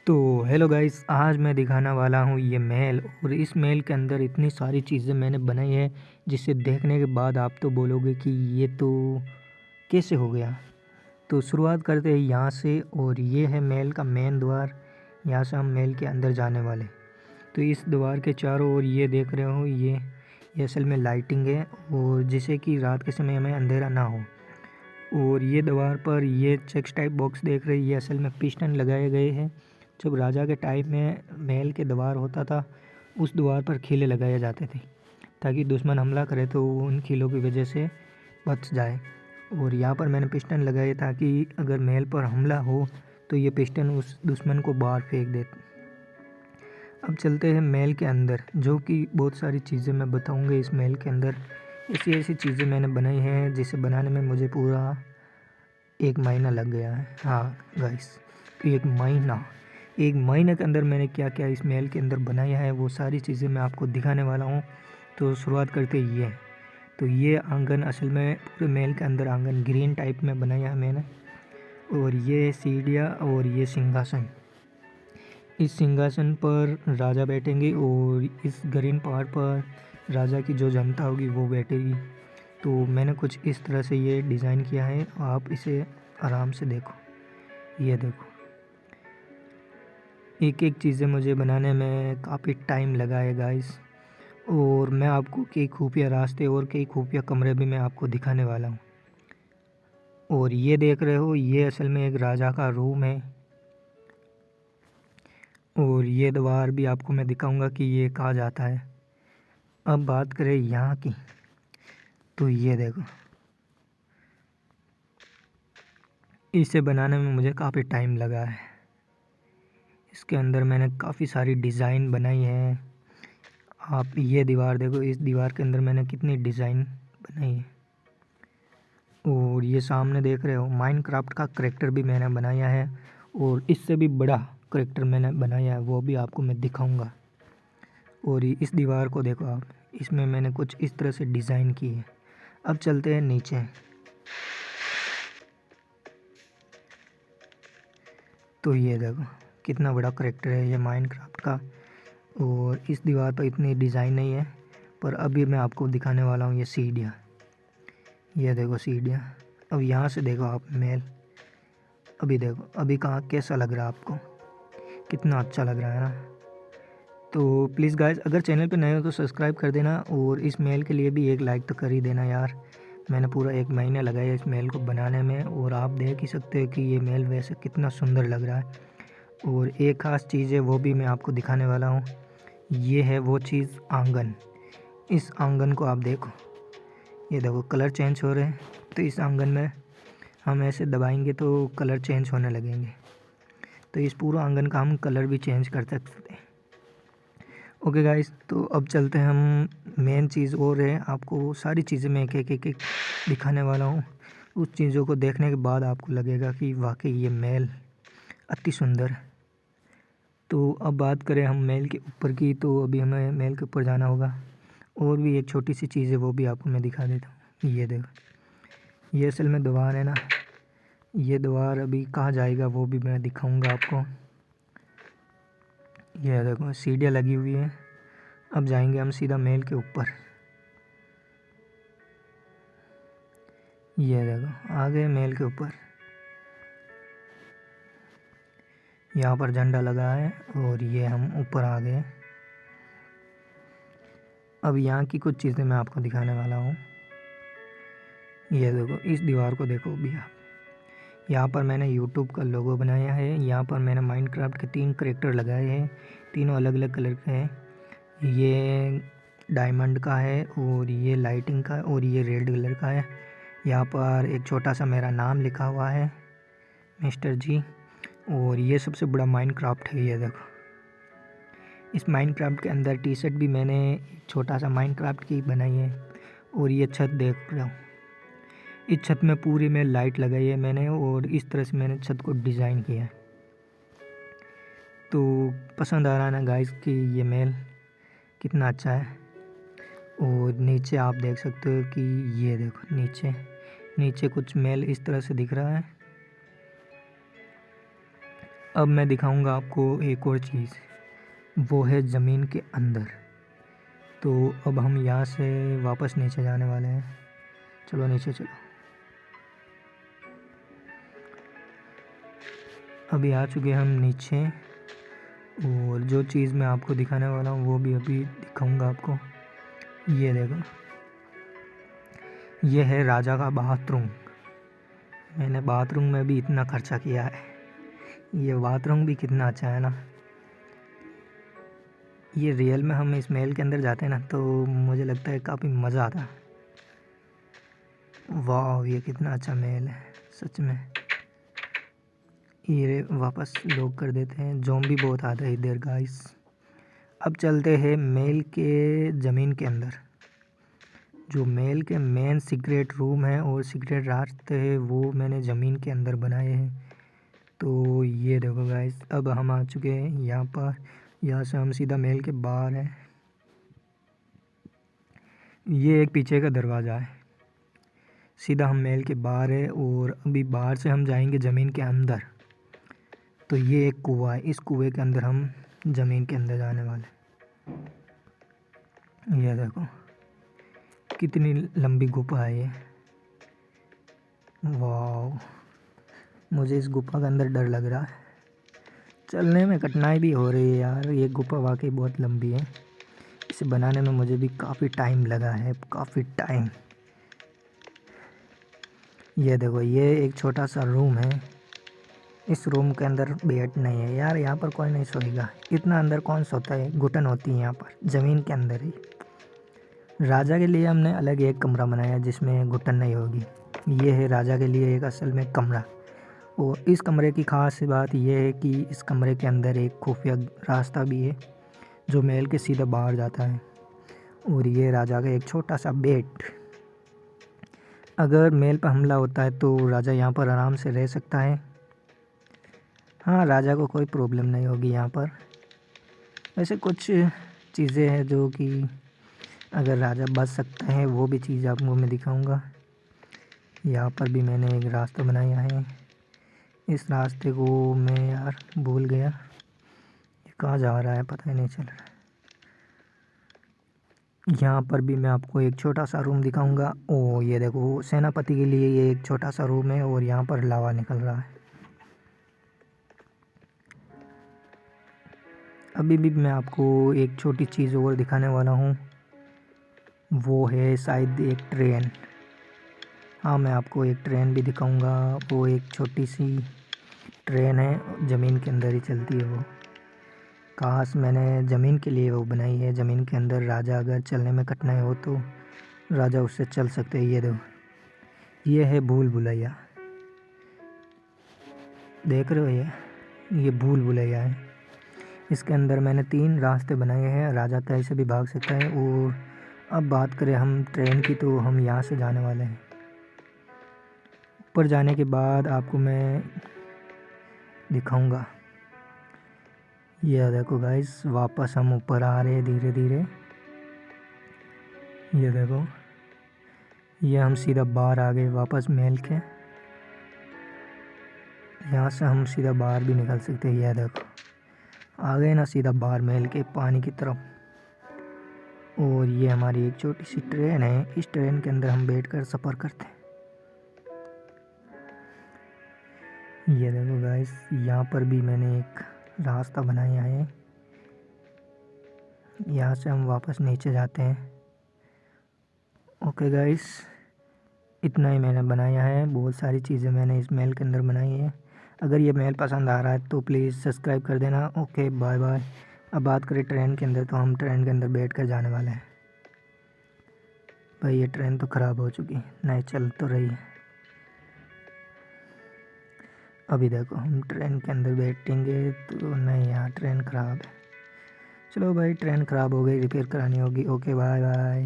तो hello guys, आज मैं दिखाने वाला हूँ ये महल। और इस महल के अंदर इतनी सारी चीज़ें मैंने बनाई है जिसे देखने के बाद आप तो बोलोगे कि ये तो कैसे हो गया। तो शुरुआत करते हैं यहाँ से। और ये है महल का मेन द्वार। यहाँ से हम महल के अंदर जाने वाले। तो इस द्वार के चारों ओर ये देख रहे हो, ये असल में लाइटिंग है, और जिससे कि रात के समय हमें अंधेरा ना हो। और ये दीवार पर ये चेक्स टाइप बॉक्स देख रहे हैं, ये असल में पिस्टन लगाए गए हैं। जब राजा के टाइम में महल के द्वार होता था, उस द्वार पर कीले लगाए जाते थे ताकि दुश्मन हमला करे तो वो उन कीलों की वजह से बच जाए। और यहाँ पर मैंने पिस्टन लगाए ताकि अगर महल पर हमला हो तो ये पिस्टन उस दुश्मन को बाहर फेंक दे। अब चलते हैं महल के अंदर, जो कि बहुत सारी चीज़ें मैं बताऊँगा इस महल के अंदर। ऐसी ऐसी चीज़ें मैंने बनाई हैं जिसे बनाने में मुझे पूरा 1 महीना लग गया है। हाँ गाइस, तो 1 महीने के अंदर मैंने क्या क्या इस महल के अंदर बनाया है, वो सारी चीज़ें मैं आपको दिखाने वाला हूँ। तो शुरुआत करते ये। तो ये आंगन असल में पूरे महल के अंदर आंगन ग्रीन टाइप में बनाया है मैंने। और ये सीढ़ियाँ और ये सिंहासन। इस सिंहासन पर राजा बैठेंगे और इस ग्रीन पहाड़ पर राजा की जो जनता होगी वो बैठेगी। तो मैंने कुछ इस तरह से ये डिज़ाइन किया है, आप इसे आराम से देखो। ये देखो, एक एक चीज़ें मुझे बनाने में काफ़ी टाइम लगा है गाइस। और मैं आपको कई खुफिया रास्ते और कई खुफिया कमरे भी मैं आपको दिखाने वाला हूँ। और ये देख रहे हो, ये असल में एक राजा का रूम है। और ये द्वार भी आपको मैं दिखाऊंगा कि ये कहाँ जाता है। अब बात करें यहाँ की, तो ये देखो, इसे बनाने में मुझे काफ़ी टाइम लगा है। इसके अंदर मैंने काफ़ी सारी डिज़ाइन बनाई है। आप ये दीवार देखो, इस दीवार के अंदर मैंने कितनी डिज़ाइन बनाई है। और ये सामने देख रहे हो, माइनक्राफ्ट का करैक्टर भी मैंने बनाया है। और इससे भी बड़ा करैक्टर मैंने बनाया है, वो भी आपको मैं दिखाऊंगा। और इस दीवार को देखो आप, इसमें मैंने कुछ इस तरह से डिज़ाइन की है। अब चलते हैं नीचे। तो ये देखो कितना बड़ा करैक्टर है ये माइनक्राफ्ट का। और इस दीवार पर इतनी डिज़ाइन नहीं है, पर अभी मैं आपको दिखाने वाला हूँ ये सीढ़ियाँ। ये देखो सीढ़ियाँ। अब यहाँ से देखो आप महल। अभी देखो, अभी कहाँ कैसा लग रहा है आपको, कितना अच्छा लग रहा है ना। तो प्लीज़ गाइस, अगर चैनल पे नए हो तो सब्सक्राइब कर देना। और इस मेल के लिए भी एक लाइक तो कर ही देना यार। मैंने पूरा 1 महीना लगाया इस मेल को बनाने में, और आप देख ही सकते हो कि ये मेल वैसे कितना सुंदर लग रहा है। और एक ख़ास चीज़ है, वो भी मैं आपको दिखाने वाला हूँ। ये है वो चीज़, आंगन। इस आंगन को आप देखो, ये देखो कलर चेंज हो रहे हैं। तो इस आंगन में हम ऐसे दबाएंगे तो कलर चेंज होने लगेंगे। तो इस पूरा आंगन का हम कलर भी चेंज कर सकते हैं। ओके गाइस, तो अब चलते हैं हम। मेन चीज़ और है, आपको सारी चीज़ें मैं एक दिखाने वाला हूँ। उस चीज़ों को देखने के बाद आपको लगेगा कि वाकई ये महल अति सुंदर। तो अब बात करें हम महल के ऊपर की, तो अभी हमें महल के ऊपर जाना होगा। और भी एक छोटी सी चीज़ है, वो भी आपको मैं दिखा देता हूँ। ये देखो, ये असल में द्वार है ना। ये द्वार अभी कहाँ जाएगा वो भी मैं दिखाऊंगा आपको। ये देखो सीढ़ियाँ लगी हुई हैं। अब जाएंगे हम सीधा महल के ऊपर। ये देखो आ गए महल के ऊपर। यहाँ पर झंडा लगा है और ये हम ऊपर आ गए। अब यहाँ की कुछ चीज़ें मैं आपको दिखाने वाला हूँ। ये देखो, इस दीवार को देखो भी आप। यहाँ पर मैंने यूट्यूब का लोगो बनाया है। यहाँ पर मैंने माइनक्राफ्ट के 3 करैक्टर लगाए हैं, तीनों अलग अलग कलर के हैं। ये डायमंड का है, और ये लाइटिंग का है, और ये रेड कलर का है। यहाँ पर एक छोटा सा मेरा नाम लिखा हुआ है, मिस्टर जी। और ये सबसे बड़ा माइनक्राफ्ट है। ये देखो, इस माइनक्राफ्ट के अंदर टी शर्ट भी मैंने छोटा सा माइनक्राफ्ट की बनाई है। और ये छत देख रहा हूँ, इस छत में पूरी में लाइट लगाई है मैंने, और इस तरह से मैंने छत को डिज़ाइन किया है। तो पसंद आ रहा है ना गाइस कि ये महल कितना अच्छा है। और नीचे आप देख सकते हो कि ये देखो, नीचे कुछ महल इस तरह से दिख रहा है। अब मैं दिखाऊंगा आपको एक और चीज़, वो है ज़मीन के अंदर। तो अब हम यहाँ से वापस नीचे जाने वाले हैं। चलो नीचे चलो। अभी आ चुके हम नीचे, और जो चीज़ मैं आपको दिखाने वाला हूँ वो भी अभी दिखाऊंगा आपको। ये देखो, ये है राजा का बाथरूम। मैंने बाथरूम में भी इतना खर्चा किया है। ये बाथरूम भी कितना अच्छा है ना। ये रियल में हम इस महल के अंदर जाते हैं ना तो मुझे लगता है काफ़ी मज़ा आता है। वाह, ये कितना अच्छा महल है सच में। ये वापस लॉक कर देते हैं, ज़ॉम्बी बहुत आता है इधर गाइस। अब चलते हैं महल के ज़मीन के अंदर। जो महल के मेन सीक्रेट रूम है और सीक्रेट रास्ते है वो मैंने ज़मीन के अंदर बनाए हैं। तो ये देखो गाइस, अब हम आ चुके हैं यहाँ पर। यहाँ से हम सीधा महल के बाहर हैं। ये एक पीछे का दरवाज़ा है, सीधा हम महल के बाहर है। और अभी बाहर से हम जाएंगे ज़मीन के अंदर। तो ये एक कुआं है, इस कुएं के अंदर हम ज़मीन के अंदर जाने वाले। ये देखो कितनी लंबी गुफा है ये। वाह, मुझे इस गुफा के अंदर डर लग रहा है, चलने में कठिनाई भी हो रही है यार। ये गुफा वाकई बहुत लंबी है, इसे बनाने में मुझे भी काफ़ी टाइम लगा है, काफ़ी टाइम। ये देखो, ये एक छोटा सा रूम है। इस रूम के अंदर बेड नहीं है यार, यहाँ पर कोई नहीं सोएगा। इतना अंदर कौन सोता है, घुटन होती है यहाँ पर ज़मीन के अंदर ही। राजा के लिए हमने अलग एक कमरा बनाया जिसमें घुटन नहीं होगी। ये है राजा के लिए एक असल में कमरा। और इस कमरे की ख़ास बात यह है कि इस कमरे के अंदर एक खुफिया रास्ता भी है जो महल के सीधे बाहर जाता है। और ये राजा का एक छोटा सा बेड। अगर महल पर हमला होता है तो राजा यहाँ पर आराम से रह सकता है। हाँ, राजा को कोई प्रॉब्लम नहीं होगी यहाँ पर। वैसे कुछ चीज़ें हैं जो कि अगर राजा बच सकता है वो भी चीज़ आपको मैं दिखाऊंगा। यहाँ पर भी मैंने एक रास्ता बनाया है। इस रास्ते को मैं यार भूल गया, ये कहाँ जा रहा है पता ही नहीं चल रहा। यहाँ पर भी मैं आपको एक छोटा सा रूम दिखाऊंगा। ओ ये देखो, सेनापति के लिए ये एक छोटा सा रूम है और यहाँ पर लावा निकल रहा है। अभी भी मैं आपको एक छोटी चीज़ और दिखाने वाला हूँ, वो है शायद एक ट्रेन। हाँ, मैं आपको एक ट्रेन भी दिखाऊंगा। वो एक छोटी सी ट्रेन है, ज़मीन के अंदर ही चलती है वो। काश मैंने ज़मीन के लिए वो बनाई है। ज़मीन के अंदर राजा अगर चलने में कठिनाई हो तो राजा उससे चल सकते हैं। ये देखो, ये है भूल भुलैया, देख रहे हो ये भूल भुलैया है। इसके अंदर मैंने 3 रास्ते बनाए हैं, राजा कैसे भी भाग सकता है। और अब बात करें हम ट्रेन की, तो हम यहाँ से जाने वाले हैं। ऊपर जाने के बाद आपको मैं दिखाऊंगा। ये देखो गाइस, वापस हम ऊपर आ रहे हैं धीरे धीरे। ये देखो, ये हम सीधा बाहर आ गए वापस महल के। यहाँ से हम सीधा बाहर भी निकल सकते हैं। ये देखो, आ गए ना सीधा बाहर महल के पानी की तरफ। और ये हमारी एक छोटी सी ट्रेन है, इस ट्रेन के अंदर हम बैठकर सफ़र करते हैं। ये देखो गाइस, यहाँ पर भी मैंने एक रास्ता बनाया है। यहाँ से हम वापस नीचे जाते हैं। ओके गाइस, इतना ही मैंने बनाया है। बहुत सारी चीज़ें मैंने इस महल के अंदर बनाई है। अगर ये महल पसंद आ रहा है तो प्लीज़ सब्सक्राइब कर देना। Okay, bye bye. अब बात करें ट्रेन के अंदर, तो हम ट्रेन के अंदर बैठ कर जाने वाले हैं। भाई ये ट्रेन तो ख़राब हो चुकी है, नहीं चल तो रही है। अभी देखो, हम ट्रेन के अंदर बैठेंगे तो नहीं यार, ट्रेन ख़राब है। चलो भाई, ट्रेन ख़राब हो गई, रिपेयर करानी होगी। Okay bye bye.